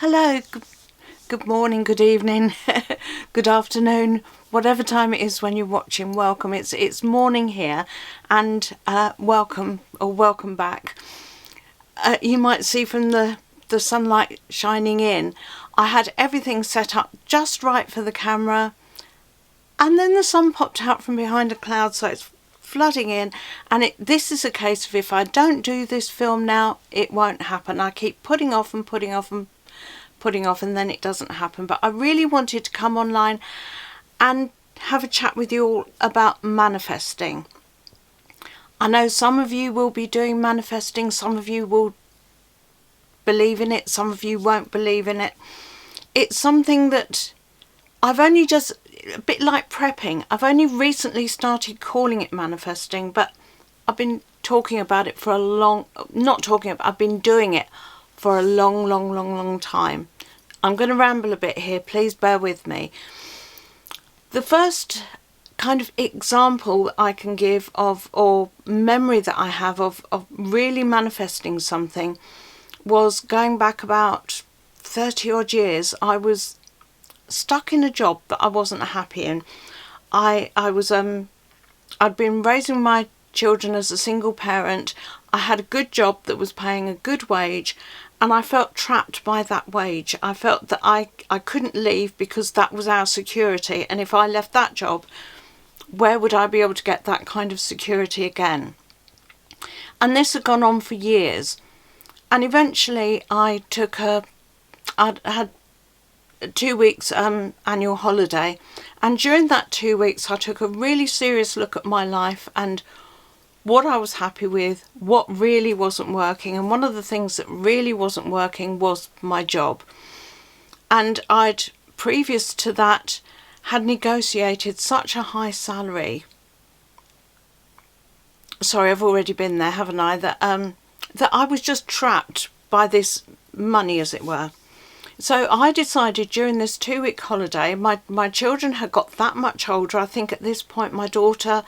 Hello, good morning, good evening, good afternoon, whatever time it is when you're watching. Welcome. It's morning here, and welcome back. You might see from the sunlight shining in, I had everything set up just right for the camera, and then the sun popped out from behind a cloud, so it's flooding in. And this is a case of, if I don't do this film now, it won't happen. I keep putting off and putting off, and then it doesn't happen. But I really wanted to come online and have a chat with you all about manifesting. I know some of you will be doing manifesting, some of you will believe in it, some of you won't believe in it. It's something that I've only just, a bit like prepping, I've only recently started calling it manifesting, but I've been talking about it for I've been doing it for a long time. I'm going to ramble a bit here, please bear with me. The first kind of example I can give of, or memory that I have of really manifesting something, was going back about 30 odd years. I was stuck in a job that I wasn't happy in. I'd been raising my children as a single parent. I had a good job that was paying a good wage, and I felt trapped by that wage. I felt that I couldn't leave because that was our security, and if I left that job, where would I be able to get that kind of security again? And this had gone on for years, and eventually I had 2 weeks annual holiday, and during that 2 weeks I took a really serious look at my life and what I was happy with, what really wasn't working. And one of the things that really wasn't working was my job. And I'd, previous to that, had negotiated such a high salary. Sorry, I've already been there, haven't I? That I was just trapped by this money, as it were. So I decided during this 2-week holiday, my children had got that much older. I think at this point my daughter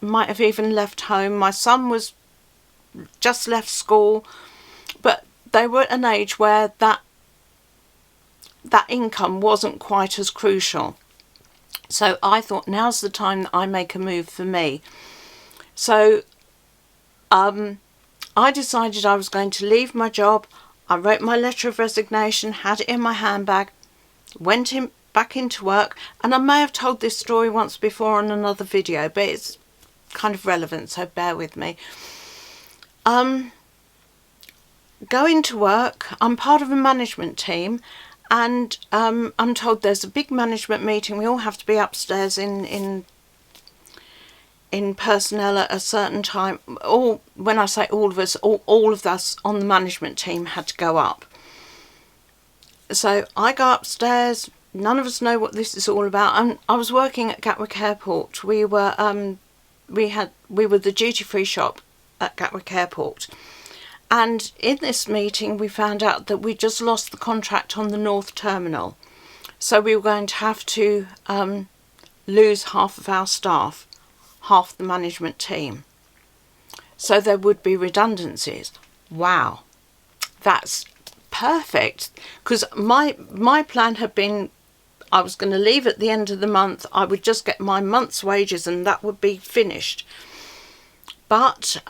might have even left home. My son was just left school, but they were at an age where that income wasn't quite as crucial. So I thought, now's the time that I make a move for me. So I decided I was going to leave my job. I wrote my letter of resignation, had it in my handbag, went back into work, and I may have told this story once before on another video, but it's kind of relevant, so bear with me. Going to work, I'm part of a management team, and I'm told there's a big management meeting. We all have to be upstairs in personnel at a certain time. When I say all of us, all of us on the management team had to go up. So I go upstairs. None of us know what this is all about. And I was working at Gatwick Airport. We were the duty-free shop at Gatwick Airport. And in this meeting, we found out that we just lost the contract on the North Terminal. So we were going to have to lose half of our staff, half the management team. So there would be redundancies. Wow, that's perfect, because my plan had been, I was going to leave at the end of the month. I would just get my month's wages and that would be finished. But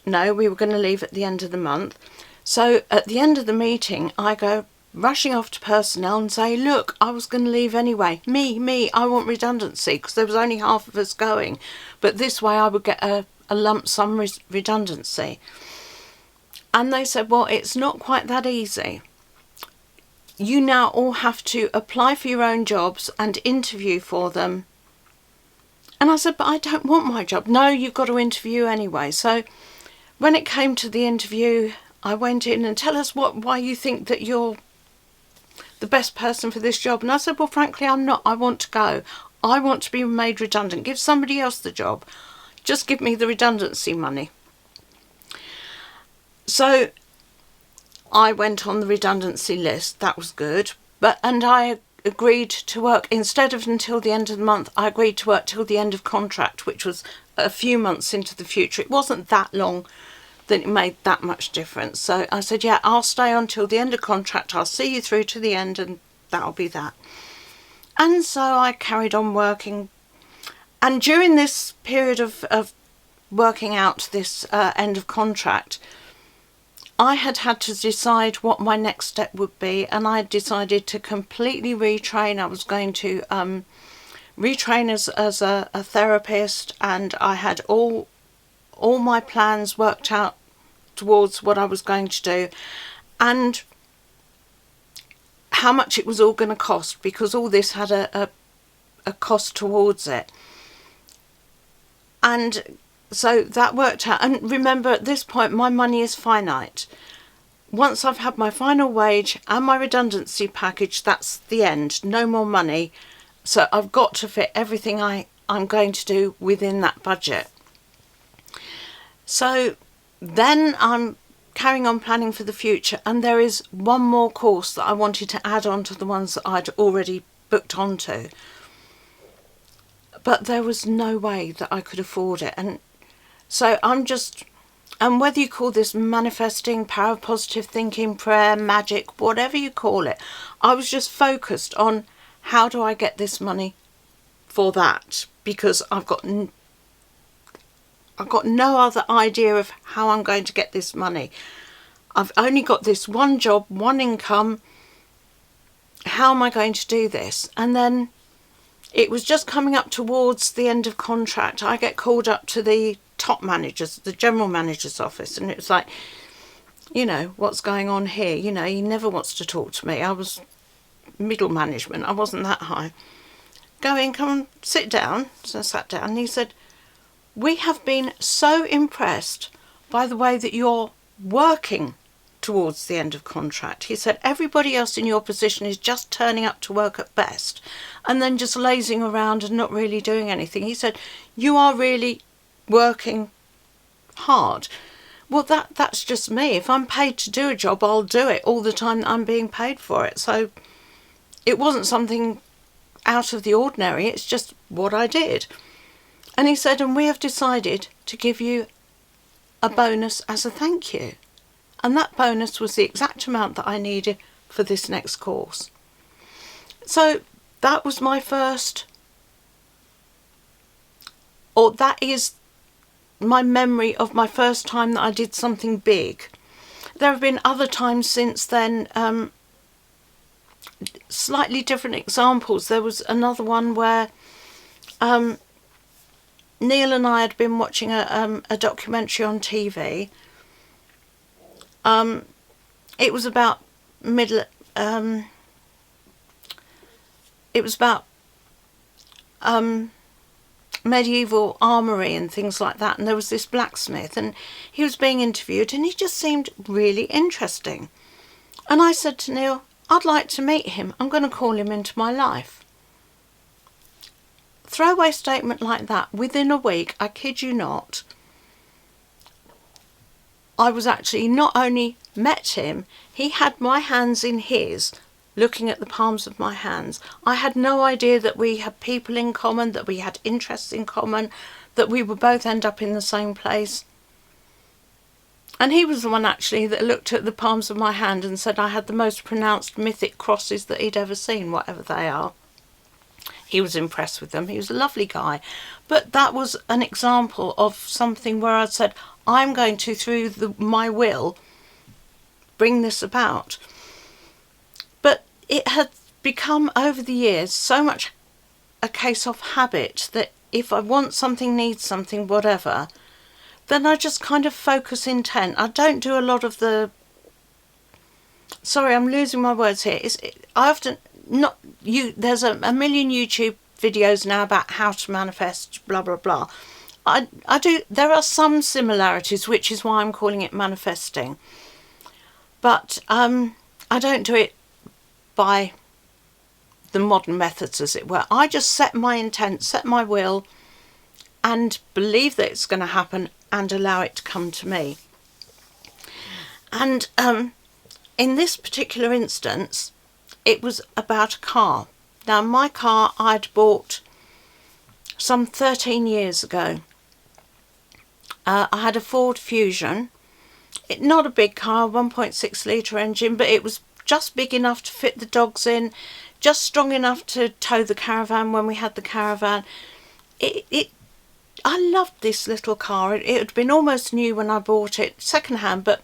no, we were going to leave at the end of the month. So at the end of the meeting, I go rushing off to personnel and say, look, I was going to leave anyway. Me, I want redundancy, because there was only half of us going. But this way I would get a lump sum redundancy. And they said, well, it's not quite that easy. You now all have to apply for your own jobs and interview for them. And I said, but I don't want my job. No, you've got to interview anyway. So when it came to the interview, I went in and tell us why you think that you're the best person for this job. And I said, well, frankly, I'm not. I want to go. I want to be made redundant. Give somebody else the job. Just give me the redundancy money. So I went on the redundancy list. That was good. And I agreed to work, instead of until the end of the month, I agreed to work till the end of contract, which was a few months into the future. It wasn't that long that it made that much difference. So I said, yeah, I'll stay on till the end of contract. I'll see you through to the end, and that'll be that. And so I carried on working. And during this period of working out this end of contract, I had to decide what my next step would be, and I decided to completely retrain. I was going to retrain as a therapist, and I had all my plans worked out towards what I was going to do and how much it was all going to cost, because all this had a cost towards it. And so that worked out. And remember, at this point, my money is finite. Once I've had my final wage and my redundancy package, that's the end. No more money. So I've got to fit everything I'm going to do within that budget. So then I'm carrying on planning for the future, and there is one more course that I wanted to add on to the ones that I'd already booked onto. But there was no way that I could afford it. And so and whether you call this manifesting, power of positive thinking, prayer, magic, whatever you call it, I was just focused on how do I get this money for that, because I've got no other idea of how I'm going to get this money. I've only got this one job, one income. How am I going to do this? And then it was just coming up towards the end of contract. I get called up to the top managers, the general manager's office, and it was like, what's going on here? He never wants to talk to me. I was middle management. I wasn't that high. Go in, come and sit down. So I sat down, and he said, we have been so impressed by the way that you're working towards the end of contract. He said, everybody else in your position is just turning up to work at best and then just lazing around and not really doing anything. He said, you are really working hard. Well, that's just me. If I'm paid to do a job, I'll do it all the time that I'm being paid for it. So it wasn't something out of the ordinary. It's just what I did. And he said, and we have decided to give you a bonus as a thank you. And that bonus was the exact amount that I needed for this next course. So that was my first, or that is my memory of my first time that I did something big. There have been other times since then, slightly different examples. There was another one where Neil and I had been watching a documentary on TV. It was about medieval armoury and things like that, and there was this blacksmith, and he was being interviewed, and he just seemed really interesting. And I said to Neil, I'd like to meet him. I'm going to call him into my life. Throwaway statement like that. Within a week, I kid you not, I was actually not only met him, he had my hands in his, looking at the palms of my hands. I had no idea that we had people in common, that we had interests in common, that we would both end up in the same place. And he was the one actually that looked at the palms of my hand and said I had the most pronounced mythic crosses that he'd ever seen, whatever they are. He was impressed with them. He was a lovely guy. But that was an example of something where I said, I'm going to, through my will, bring this about. But it had become, over the years, so much a case of habit that if I want something, need something, whatever, then I just kind of focus intent. I don't do a lot of the... Sorry, I'm losing my words here. I often... There's a million YouTube videos now about how to manifest, blah, blah, blah. There are some similarities, which is why I'm calling it manifesting. But I don't do it by the modern methods, as it were. I just set my intent, set my will, and believe that it's going to happen and allow it to come to me. And in this particular instance, it was about a car. Now, my car I'd bought some 13 years ago. I had a Ford Fusion, not a big car, 1.6 litre engine, but it was just big enough to fit the dogs in, just strong enough to tow the caravan when we had the caravan. I loved this little car. It had been almost new when I bought it, second hand, but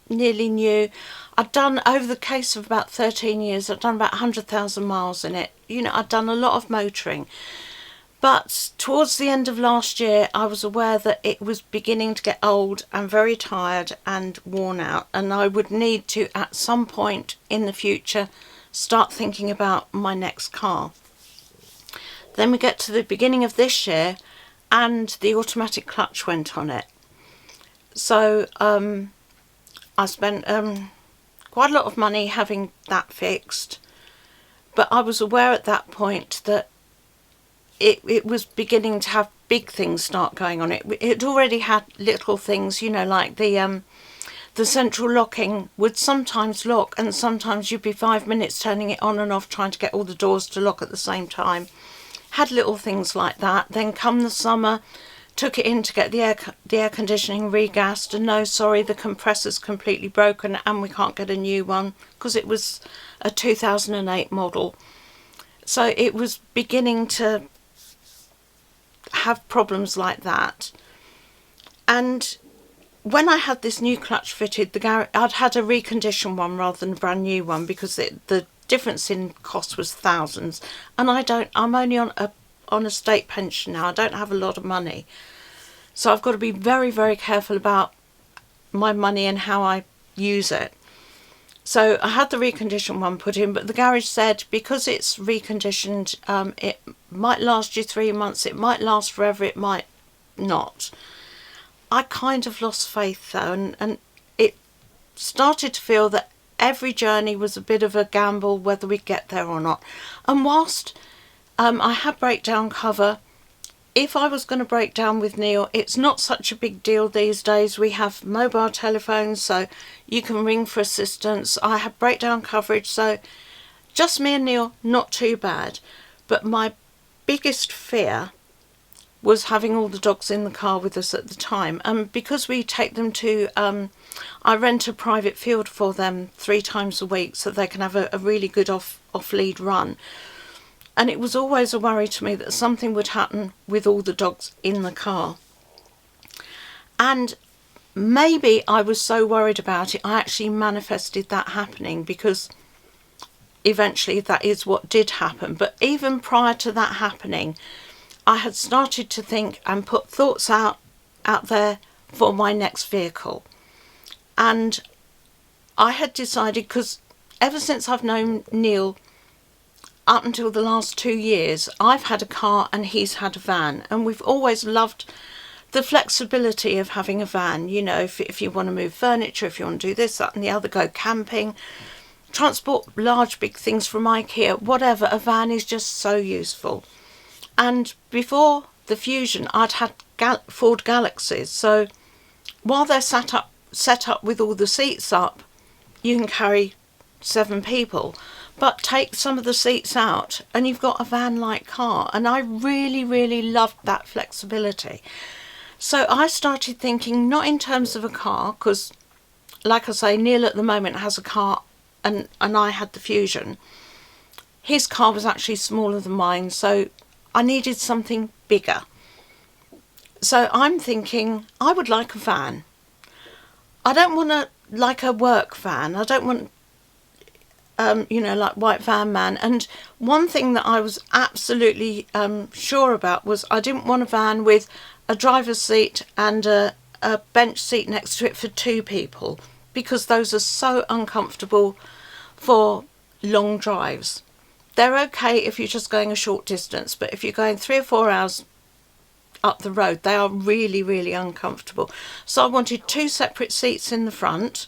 nearly new. I'd done, over the case of about 13 years, I'd done about 100,000 miles in it. You know, I'd done a lot of motoring. But towards the end of last year, I was aware that it was beginning to get old and very tired and worn out, and I would need to, at some point in the future, start thinking about my next car. Then we get to the beginning of this year, and the automatic clutch went on it. So I spent quite a lot of money having that fixed, but I was aware at that point that it was beginning to have big things start going on. It already had little things, you know, like the central locking would sometimes lock, and sometimes you'd be 5 minutes turning it on and off trying to get all the doors to lock at the same time. Had little things like that. Then come the summer, took it in to get the air conditioning regassed, and no, sorry, the compressor's completely broken and we can't get a new one because it was a 2008 model. So it was beginning to have problems like that. And when I had this new clutch fitted, I'd had a reconditioned one rather than a brand new one, because the difference in cost was thousands, and I'm only on a state pension now. I don't have a lot of money, so I've got to be very, very careful about my money and how I use it. So I had the reconditioned one put in, but the garage said because it's reconditioned, it might last you 3 months, it might last forever, it might not. I kind of lost faith though, and it started to feel that every journey was a bit of a gamble whether we'd get there or not. And whilst I had breakdown cover, if I was going to break down with Neil, it's not such a big deal these days. We have mobile telephones, so you can ring for assistance. I have breakdown coverage, so just me and Neil, not too bad. But my biggest fear was having all the dogs in the car with us at the time. And because we take them to, I rent a private field for them 3 times a week so they can have a really good off-lead run. And it was always a worry to me that something would happen with all the dogs in the car. And maybe I was so worried about it, I actually manifested that happening, because eventually that is what did happen. But even prior to that happening, I had started to think and put thoughts out there for my next vehicle. And I had decided, because ever since I've known Neil, up until the last 2 years, I've had a car and he's had a van, and we've always loved the flexibility of having a van. You know, if you want to move furniture, if you want to do this, that and the other, go camping, transport large big things from IKEA, whatever, a van is just so useful. And before the Fusion, I'd had Ford Galaxies, so while they're set up with all the seats up, you can carry 7 people. But take some of the seats out and you've got a van-like car. And I really, really loved that flexibility. So I started thinking, not in terms of a car, because like I say, Neil at the moment has a car and I had the Fusion. His car was actually smaller than mine, so I needed something bigger. So I'm thinking, I would like a van. I don't want like a work van. I don't want you know, like white van man. And one thing that I was absolutely sure about was I didn't want a van with a driver's seat and a bench seat next to it for 2 people, because those are so uncomfortable for long drives. They're okay if you're just going a short distance, but if you're going 3 or 4 hours up the road, they are really, really uncomfortable. So I wanted 2 separate seats in the front.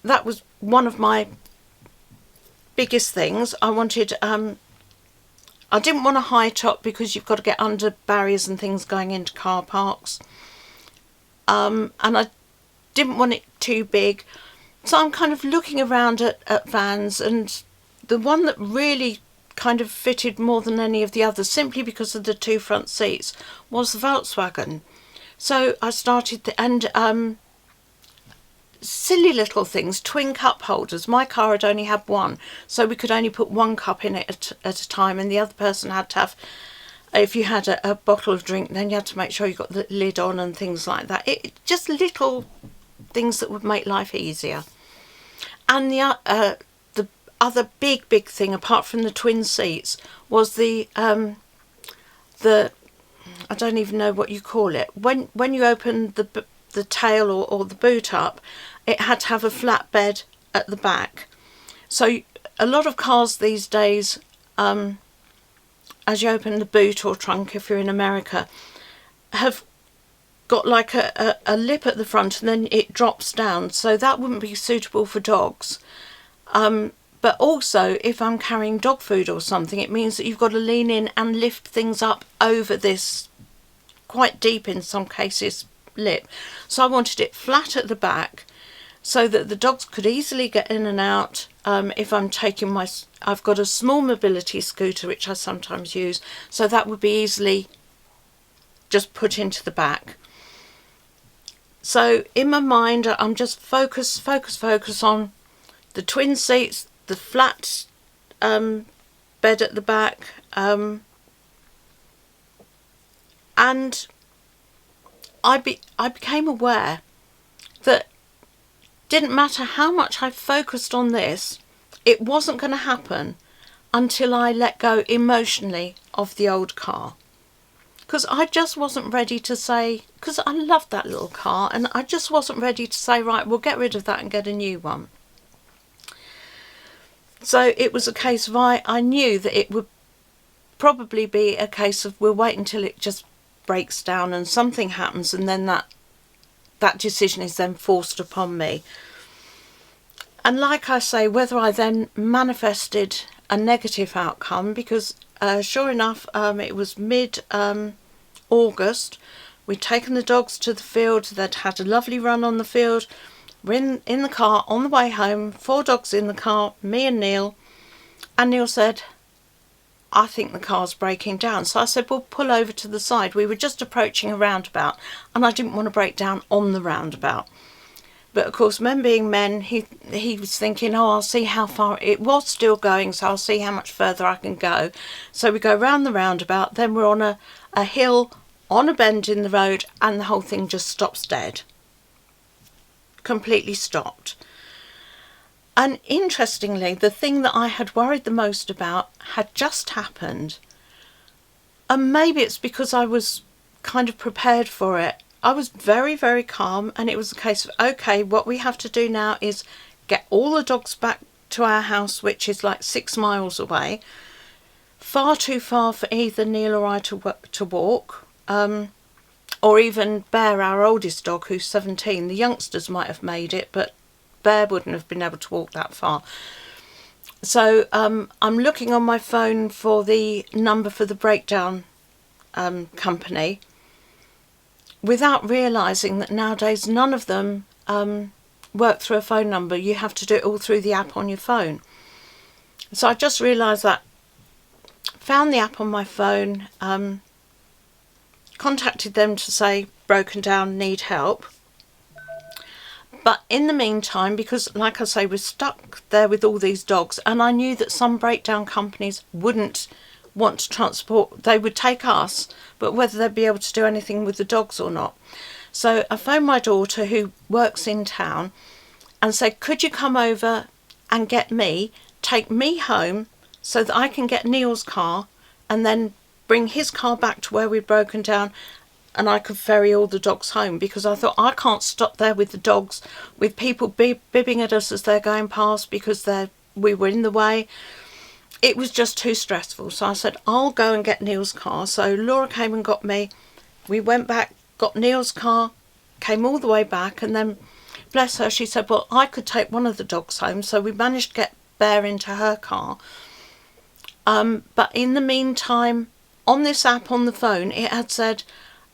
That was one of my biggest things. I wanted, I didn't want a high top because you've got to get under barriers and things going into car parks. And I didn't want it too big. So I'm kind of looking around at vans, and the one that really kind of fitted more than any of the others, simply because of the 2 front seats, was the Volkswagen. So I started, and silly little things, twin cup holders. My car had only had one, so we could only put one cup in it at a time, and the other person had to have, if you had a bottle of drink, then you had to make sure you got the lid on and things like that. Just little things that would make life easier. And the other big thing, apart from the twin seats, was the I don't even know what you call it. When you open the tail or the boot up, it had to have a flat bed at the back. So a lot of cars these days, as you open the boot or trunk, if you're in America, have got like a lip at the front and then it drops down. So that wouldn't be suitable for dogs. But also, if I'm carrying dog food or something, it means that you've got to lean in and lift things up over this quite deep, in some cases, lip. So I wanted it flat at the back so that the dogs could easily get in and out. If I'm taking I've got a small mobility scooter which I sometimes use, so that would be easily just put into the back. So in my mind, I'm just focus on the twin seats, the flat bed at the back, and I became aware that didn't matter how much I focused on this, it wasn't going to happen until I let go emotionally of the old car. Because I just wasn't ready to say, because I loved that little car, and I just wasn't ready to say, right, we'll get rid of that and get a new one. So it was a case of I knew that it would probably be a case of we'll wait until it just breaks down and something happens, and then that decision is then forced upon me. And like I say, whether I then manifested a negative outcome, because sure enough, it was mid-August. We'd taken the dogs to the field. They'd had a lovely run on the field. We're in the car on the way home, 4 dogs in the car, me and Neil. And Neil said, I think the car's breaking down. So I said, well, pull over to the side. We were just approaching a roundabout and I didn't want to break down on the roundabout. But of course, men being men, he was thinking, oh, I'll see how far. It was still going, so I'll see how much further I can go. So we go round the roundabout, then we're on a hill, on a bend in the road, and the whole thing just stops dead. Completely stopped. And interestingly, the thing that I had worried the most about had just happened. And maybe it's because I was kind of prepared for it. I was very, very calm, and it was a case of, okay, what we have to do now is get all the dogs back to our house, which is like 6 miles away. Far too far for either Neil or I to walk. Or even Bear, our oldest dog, who's 17. The youngsters might have made it, but Bear wouldn't have been able to walk that far. So I'm looking on my phone for the number for the breakdown company, without realising that nowadays none of them work through a phone number. You have to do it all through the app on your phone. So I just realised that, found the app on my phone, contacted them to say broken down, need help. But in the meantime, because like I say, we're stuck there with all these dogs, and I knew that some breakdown companies wouldn't want to transport, they would take us, but whether they'd be able to do anything with the dogs or not. So I phoned my daughter, who works in town, and said, could you come over and get me, take me home so that I can get Neil's car and then bring his car back to where we'd broken down, and I could ferry all the dogs home, because I thought, I can't stop there with the dogs, with people bibbing at us as they're going past because we were in the way. It was just too stressful. So I said, I'll go and get Neil's car. So Laura came and got me. We went back, got Neil's car, came all the way back, and then, bless her, she said, well, I could take one of the dogs home. So we managed to get Bear into her car. But in the meantime, on this app on the phone, it had said,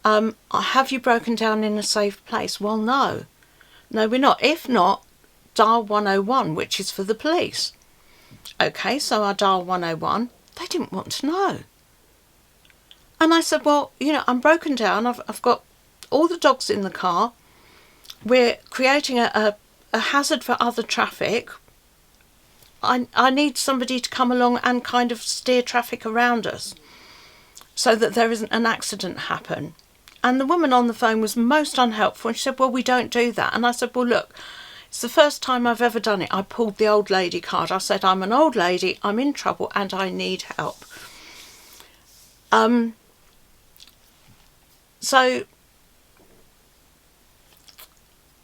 have you broken down in a safe place? Well, no, we're not. If not, dial 101, which is for the police. Okay, so I dial 101. They didn't want to know. And I said, well, I'm broken down. I've got all the dogs in the car. We're creating a hazard for other traffic. I need somebody to come along and kind of steer traffic around us so that there isn't an accident happen. And the woman on the phone was most unhelpful, and she said, well, we don't do that. And I said, well, look, it's the first time I've ever done it. I pulled the old lady card. I said, I'm an old lady, I'm in trouble, and I need help. So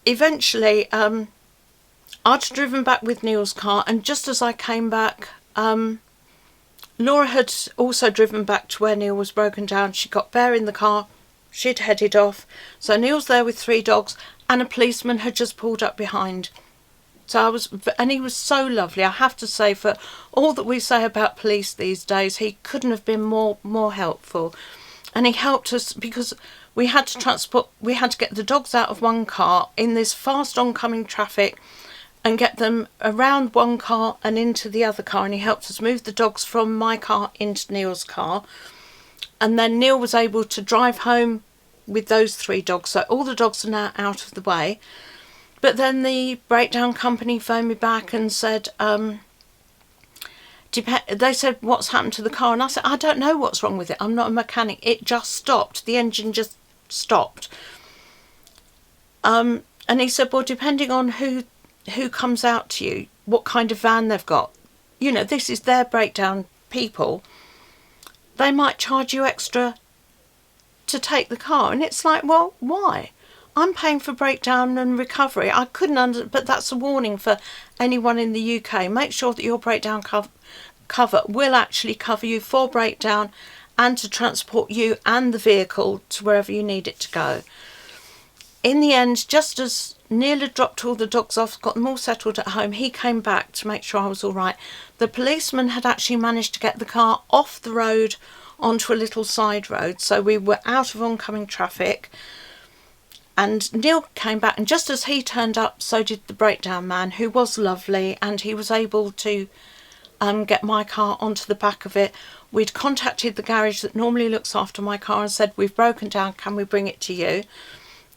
eventually I'd driven back with Neil's car, and just as I came back, Laura had also driven back to where Neil was broken down. She got Bear in the car, she'd headed off, so Neil's there with 3 dogs, and a policeman had just pulled up behind. So and he was so lovely. I have to say, for all that we say about police these days, he couldn't have been more helpful. And he helped us because we had to get the dogs out of one car in this fast oncoming traffic and get them around one car and into the other car, and he helped us move the dogs from my car into Neil's car. And then Neil was able to drive home with those 3 dogs, so all the dogs are now out of the way. But then the breakdown company phoned me back and said, they said, what's happened to the car? And I said, I don't know what's wrong with it. I'm not a mechanic. It just stopped. The engine just stopped. And he said, well, depending on who comes out to you, what kind of van they've got, you know, this is their breakdown people, they might charge you extra to take the car. And it's like, well, why? I'm paying for breakdown and recovery. I couldn't but that's a warning for anyone in the UK. Make sure that your breakdown cover will actually cover you for breakdown and to transport you and the vehicle to wherever you need it to go. In the end, just as Neil had dropped all the dogs off, got them all settled at home, he came back to make sure I was all right. The policeman had actually managed to get the car off the road onto a little side road, so we were out of oncoming traffic. And Neil came back, and just as he turned up, so did the breakdown man, who was lovely, and he was able to get my car onto the back of it. We'd contacted the garage that normally looks after my car and said, we've broken down, can we bring it to you?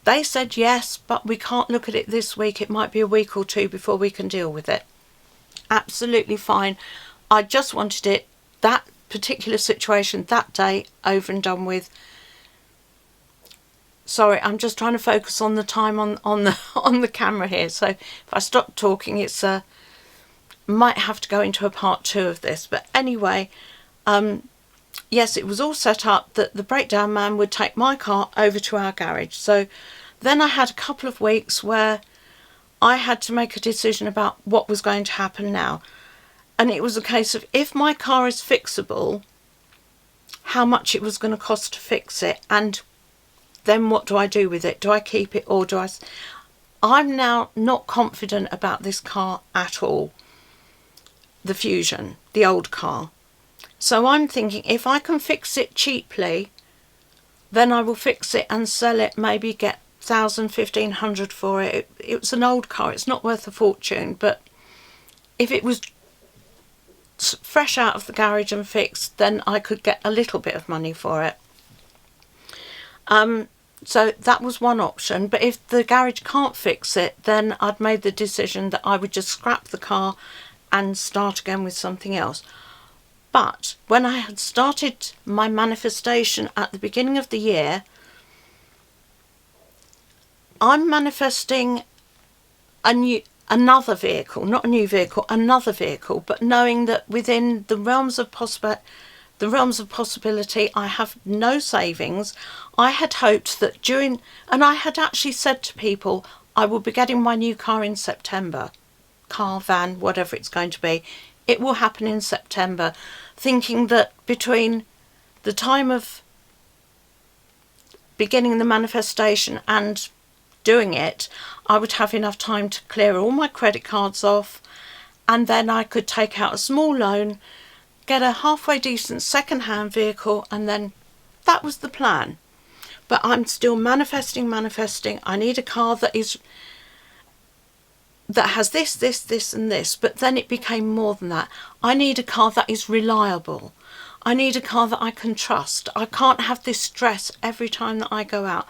They said yes, but we can't look at it this week. It might be a week or 2 before we can deal with it. Absolutely fine. I just wanted it, that particular situation, that day, over and done with. Sorry, I'm just trying to focus on the time on the camera here. So if I stop talking, it's might have to go into a part 2 of this. But anyway, yes, it was all set up that the breakdown man would take my car over to our garage. So then I had a couple of weeks where I had to make a decision about what was going to happen now. And it was a case of, if my car is fixable, how much it was going to cost to fix it, and then what do I do with it? Do I keep it, or do I... I'm now not confident about this car at all. The Fusion, the old car. So I'm thinking, if I can fix it cheaply, then I will fix it and sell it, maybe get 1,000, 1,500 for it. It was an old car, it's not worth a fortune, but if it was fresh out of the garage and fixed, then I could get a little bit of money for it. So that was one option. But if the garage can't fix it, then I'd made the decision that I would just scrap the car and start again with something else. But when I had started my manifestation at the beginning of the year, I'm manifesting another vehicle, not a new vehicle, another vehicle, but knowing that within the realms of possibility, I have no savings. I had hoped that and I had actually said to people, I will be getting my new car in September. Car, van, whatever it's going to be. It will happen in September, thinking that between the time of beginning the manifestation and doing it, I would have enough time to clear all my credit cards off, and then I could take out a small loan, get a halfway decent second-hand vehicle, and then that was the plan. But I'm still manifesting. I need a car that has this and this. But then it became more than that. I need a car that is reliable. I need a car that I can trust. I can't have this stress every time that I go out.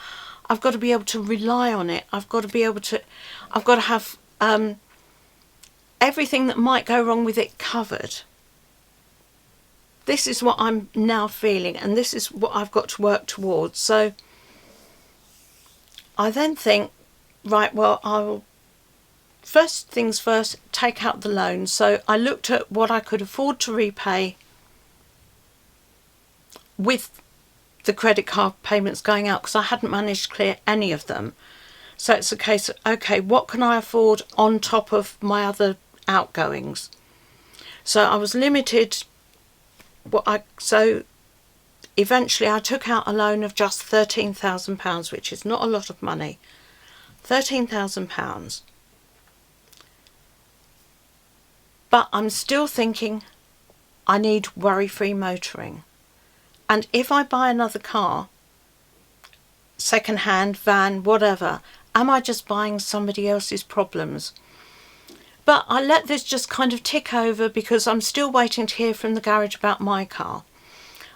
I've got to be able to rely on it. I've got to have everything that might go wrong with it covered. This is what I'm now feeling, and this is what I've got to work towards. So I then think, right, well, I'll first things first, take out the loan. So I looked at what I could afford to repay with the credit card payments going out, because I hadn't managed to clear any of them. So it's a case of, okay, what can I afford on top of my other outgoings? So I was limited. So eventually I took out a loan of just £13,000, which is not a lot of money. £13,000. But I'm still thinking I need worry-free motoring. And if I buy another car, second-hand, van, whatever, am I just buying somebody else's problems? But I let this just kind of tick over because I'm still waiting to hear from the garage about my car.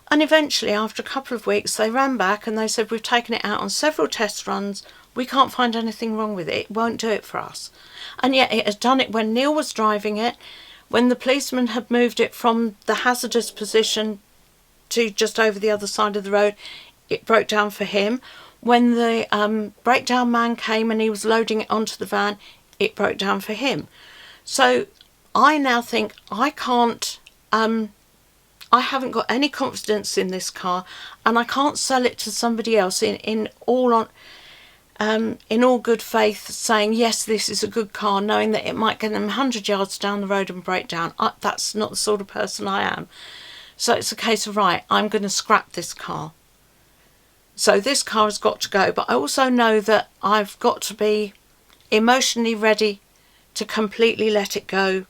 And eventually, after a couple of weeks, they ran back and they said, we've taken it out on several test runs. We can't find anything wrong with it. It won't do it for us. And yet it had done it when Neil was driving it, when the policeman had moved it from the hazardous position to just over the other side of the road. It broke down for him. When the breakdown man came and he was loading it onto the van, it broke down for him. So I now think I can't, I haven't got any confidence in this car, and I can't sell it to somebody else in all good faith, saying, yes, this is a good car, knowing that it might get them 100 yards down the road and break down. That's not the sort of person I am. So it's a case of, right, I'm going to scrap this car. So this car has got to go. But I also know that I've got to be emotionally ready to completely let it go